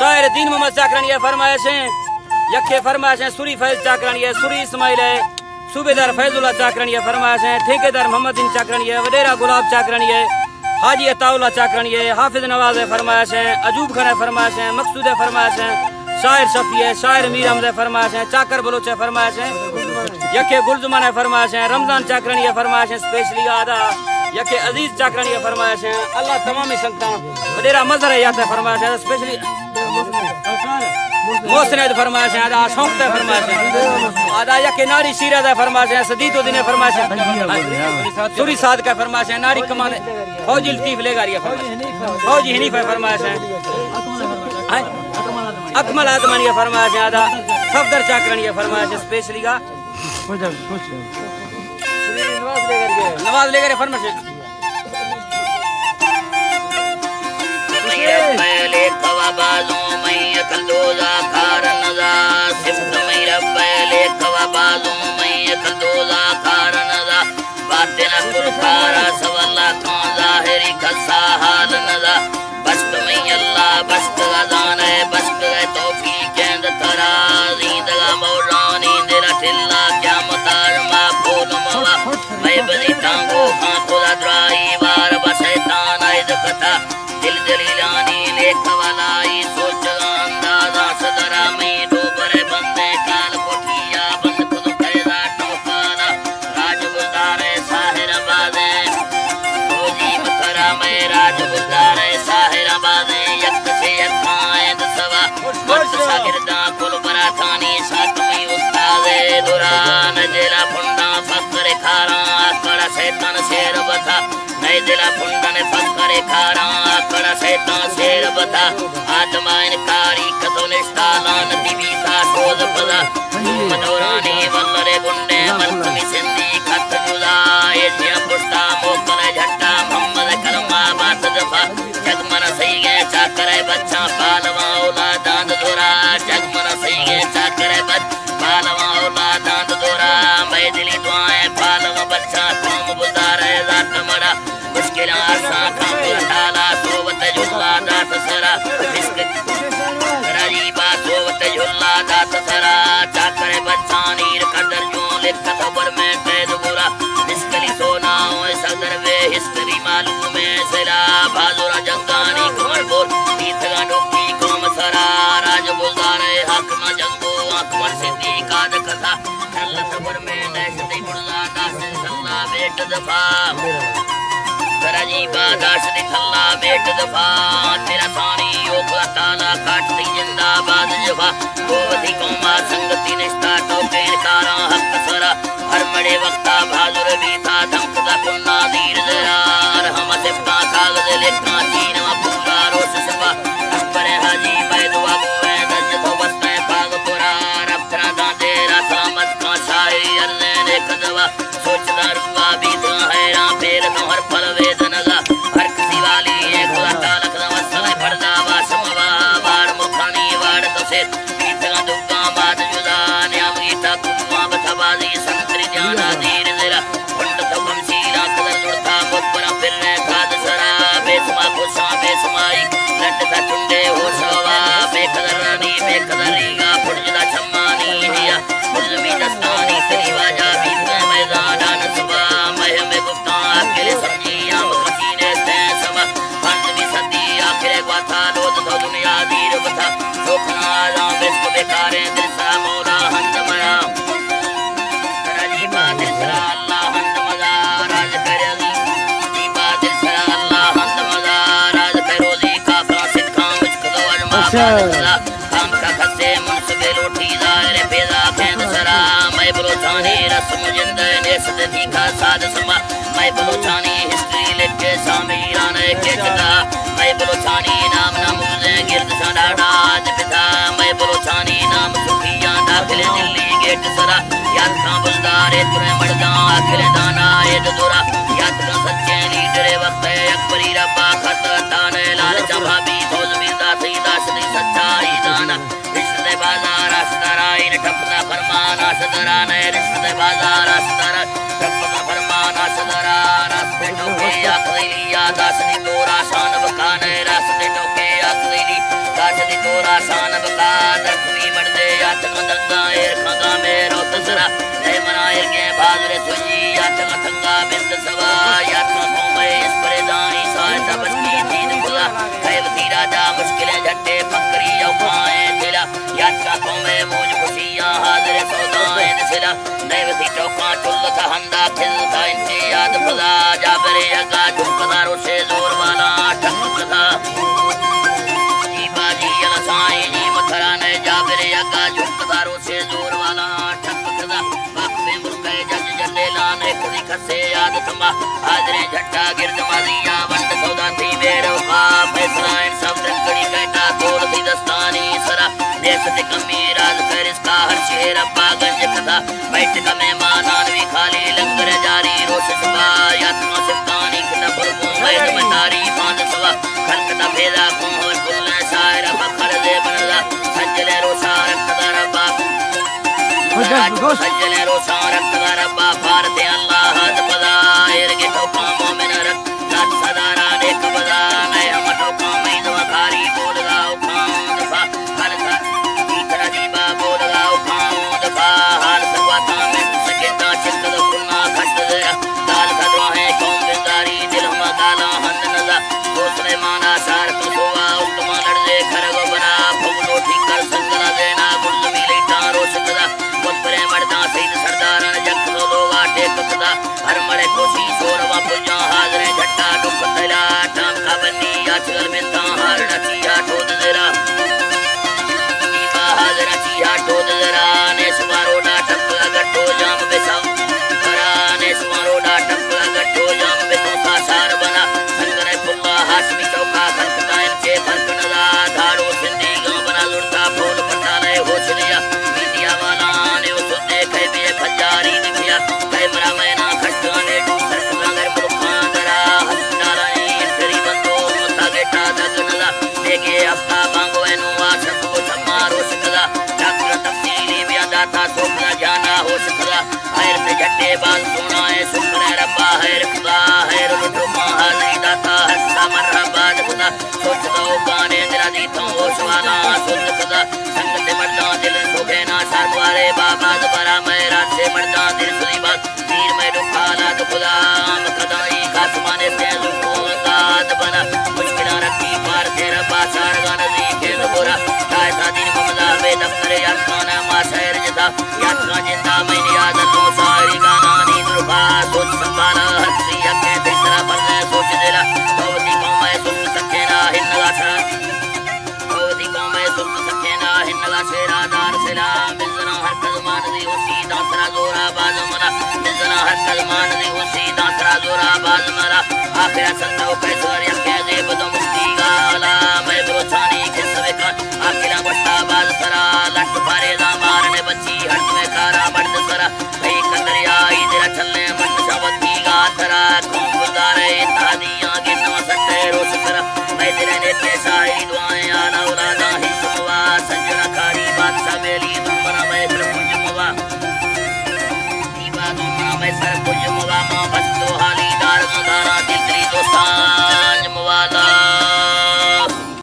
शायर दीन मोहम्मद चाकरानी है फरमाइश है यखे फरमाइश है सुरी फैज चाकरानी है सुरी इस्माइल है सूबेदार फैजुल्ला चाकरानी है फरमाइश है ठेकेदार मोहम्मद दिन चाकरानी है वडेरा गुलाब चाकरानी है हाजी अताउल्ला चाकरानी है हाफिज नवाज है फरमाइश है अजूब खान है फरमाइश है मकसूद है फरमाइश है शायर शफी है शायर मीर अहमद है फरमाइश है चाकर बलोच है फरमाइश है यखे गुलजुमान है फरमाइश है रमजान चाकरानी है फरमाइश है स्पेशली आदा यखे अजीज चाकरानी है फरमाइश है अल्लाह तमाम ही संगता वडेरा मजर है याद है फरमाइश है स्पेशली मोहसिन है फरमाइश है आदा शौक है फरमाइश है आदा यखे नारी शीरत है फरमाइश है सदीतो दिन है फरमाइश है सुरी साद का फरमाइश है नारी कमान फौजी लतीफ लेगारी है फरमाइश फौजी हनीफ है फरमाइश है अकमल आदमानी है फरमाइश है आदा सफदर चाकरानी है फरमाइश है स्पेशली का नवाज लेकर फरमाइश है पहले कवाबाजों में कलदोजा खारन जा सिफ्त मेरा पहले कवाबाजों में कलदोजा खारन जा बातिल कुरखारा सवल्ला कौन जाहिरी खसा हाल नजा बस्त में अल्लाह बस्त गजान है बस्त है तौफीक केंद तराजी दगा मौलानी दिला ठिल्ला क्या मतार मा फूल मवा मैं बनी टांगो खां खुदा द्राई बार बसैतान आइद कथा दिल दलीलानी लेख वालाई सोच अंदाजा सदरा में डोबरे बंदे काल कोठिया बंद खुद कैदा टोपाला राज बुदारे साहिर बाजे फौजी मकरा में राज बुदारे साहिर बाजे यक से यकायद सवा मत शागिर्दा कुल बराथानी सातमी उस्तादे दुरान जेला फुंडा फकर खारा आकड़ा शैतान शेर बता नई दिला फुंडा ने फकर खारा आकड़ा शैतान शेर बता आदमाइन कारी कतो निष्ठालान दिवी का सोज पदा मनोरानी वल्लरे गुंडे मलकमी सिंधी खत जुदा ये जिया पुष्टा मोकले झट्टा मोहम्मद कलमा बात दफा जगमन सही गए चाकर बच्चा पालवा औलादान दोरा जगमन सही गए चाकर बच्चा पालवा औलादान दोरा मैं दिली दुआएं पालवा बच्चा कौम गुजारे जात मरा मुश्किल आसान काम डाला सोवत जुल्ला दात सरा राजीबा सोवत जुल्ला दात सरा चाकर बच्चा नीर कदर जो लिख खबर में कैद बुरा निस्कली सोना ओए सदर वे हिस्ट्री मालूम है सिला बाजुरा जंगानी कमर बोल तीथगा डोकी कौम सरा राज गुजारे हक में जंगो अकबर सिद्दीक आद कथा अल्लाह खबर में नैशदी बुर्जा दास सल्ला बेट दफा राजीबा दास दी थल्ला बेट दफा तेरा सानी ओखला ताला काटती जिंदाबाद जफा गोवती कौमा संगति निष्ठा टोके कारा हक सरा हर मड़े वक्ता भाजुर भी था धमकदा कुन्ना दीर जरार हम सिफ्ता कागज लिखा चीन व पूरा रोश सफा अकबर हाजी बैदुआ बुए दज तो बस्ते पाग पुरा रखना दांदे रासामत का शाही अरने ने कदवा सोचदा रुआ भी तो हैरान फेर तो हर पल वेदनगा हर किसी वाली एक खुदा तालक नवसल भरदा वासमवा बार मुखानी वाड़ तो से पीतगा दुगा बाद जुदा न्यामी तक कुआ बथबाजी संतरी जाना दीर जरा फंड तो कमसीला कदर जुड़ता मुतबरा फिरने खाद सरा बेसमा खुशा बेसमाई लट का चुंडे हो सवा बेकदर रानी बेकदरीगा फुटजदा चम्मानी हिया मुजमी दस्तानी तेरी वाजा बीत मैदान नसबा मह में गुप्ता अकेले समझी आम कसीने से सवा फंड भी सदी आखिरे गाथा रोज तो दुनिया दीर बता सोखना आजाम बिस्क बेकारे दिल सा मौला हंद मया राजीबा दिल सरा अल्लाह हंद मजा राज करे अली राजीबा दिल सरा अल्लाह हंद मजा राज करे रोजी काफला सिखा मुझको तो अजमा बादला काम का खसे मुनसबे लोटी दायरे बेजा खेंद सरा मैं बलोचानी रस्म जिंद नेसद दिखा साध समा मैं बलोचानी हिस्ट्री लिखे सामीरान के जगा मैं बलोचानी नाम नमूजे गिरद सडाड़ा आज पिता मैं बलोचानी नाम सुखिया दाखिल दिल्ली गेट सरा याद का बुलदारे तुरे मर्दा अखिल दाना ये दुरा याद का सच्चे लीडर वक्त अकबरी रब्बा खत ताने लाल जवाबी फौज मिर्जा सईदा सदी सच्चाई दाना रिश्ते बाजार असदराइन ठपना फरमान असदरान रिश्ते बाजार असदरा ठपना फरमान असदरा रास्ते टोके आखिरी दास दी तोरा शान बकाने रास्ते टोके आखिरी दास दी तोरा शान बका दखवी मर्दे यात दंगा एर खंगा में रोतसरा जय मनायर के बादरे सुजी यात थंगा बिंद सवा यात कोमे इस परेदानी सहायता बचकी दीन खुदा कैवती राजा मुश्किलें झट्टे फकरी औखाए दिला यात का कोमे मौज खुशियां हाजिर सौदाएं दिला दैवती चौका चुल्ल का हंदा खिलता इनसे याद खुदा जाबरे अगा झुमकदा रोशे जोर वाला ठकदा जी बाजी अलसाई जी मथरा ने जाबरे अगा झुमकदा रोशे जोर वाला ठकदा बाप में मुर्गे जज जल्ले लाने खुदी खसे याद थमा हाजरे झट्टा गिरद माजिया वंड सौदा थी मेरो का फैसला इन सब रंगड़ी कहता तोड़ दी दस्तानी सरा देश ते कमी राज कर इसका हर शेर अब्बा गंज कथा बैठ का मेहमान आनवी खाली लंगर जारी रोश सुबह यात्रा सिफ्तानी किता फुलकों बैठ में तारी पांच सवा खलकता भेदा कों और कुल्ले शायर बखर दे बनला सज्जले रोशा रखदा रब्बा सज्जले रोशा रखदा रब्बा भारत अल्लाह हद पदा इरगे ठोका मोमिन रख लात सदारा ने कबदा मैं हम ठोका मैं दवा खारी बोल गाओ खां दफा हलका इकरा दीबा बोल गाओ खां दफा हाल सवाता में सकेता चिंता कुना खट दे दाल खदवा है कौम बिंदारी दिल हम गाला हंद नजा दूसरे माना सार तो सोवा उत्तम लड़ दे खरगो बना फगलो ठीक कर संगला देना गुल मिले तारो सकदा मुतरे मर्दा सईद सरदारन जख लोग आटे कुदा हर मरे कोसी सोरवा पुजा हाजरे झट्टा दुख तला टाम का बन्नी आचल में ता हार नचिया ठोद जरा दीपा हाजरा चिया ठोद जरा ने सुमारो डा टपला गट्टो जाम बेसा करा ने सुमारो डा टपला गट्टो जाम बेतो का सार बना संगरे पुल्ला हाशमी चौका खलकता इनके फर्क नजा धाड़ो सिंधी गांव बना लुड़ता फूल पटाले होश लिया मीडिया वाला ने उस देखे बे खजारी दिखिया कैमरा मैना खटने दूसर मगर बुखान दरा हस्तारा तेरी बंदो तागेटा दगनला देगे हफ्ता बांगो एनु आशक को समारो सकदा डॉक्टर तफसीली बयान दाता सोकना जाना हो सकदा खैर पे झट्टे बाल सोना है सुखरे रब्बा खैर खुदा खैर लुटो हाजिर दाता हस्ता मरहबा खुदा सोच दो गाने तेरा दी तो होश वाला सुन खुदा संगत मर्दा दिल सोगे ना सरवारे बाबा दोबारा मैं रात से मर्दा दिल सुनी बात तीर में दुखाला तो खुदा मकदाई कासमाने से लुको दाद बना मुश्किल रखी पार तेरा बासार गाना दी के बोरा काय सा दिन ममदा बे दफ्तर यार खाना मा शहर जदा यार का जिंदा मैं याद लो सारी गाना नी दुर्बा सोच संभाला हसी के तीसरा पर सोच देला भवती को मैं सुन सके ना हिन्नला सा भवती को मैं सुन सके ना हिन्नला से रादार सलाम बिजना हर कलमान दी उसी दासरा जोरा बाज मना बिजना हर कलमान दी उसी दासरा जोरा बाज मरा आखिर संतो कैसर यके दे बदो मुक्ति गाला मैं ब्रोचानी के सवे का आखिर बट्टा बाज सरा लट पारे दा मारने बच्ची हट में कारा बर्द सरा भई कंदरिया इधर चलने मन शवती गातरा कौम गुजारे तादियां के नवा सटे रोश सरा मैं तेरे ने पैसा ही दुआएं आला औलादा ही सुवा संजना कारी बादशाह मेली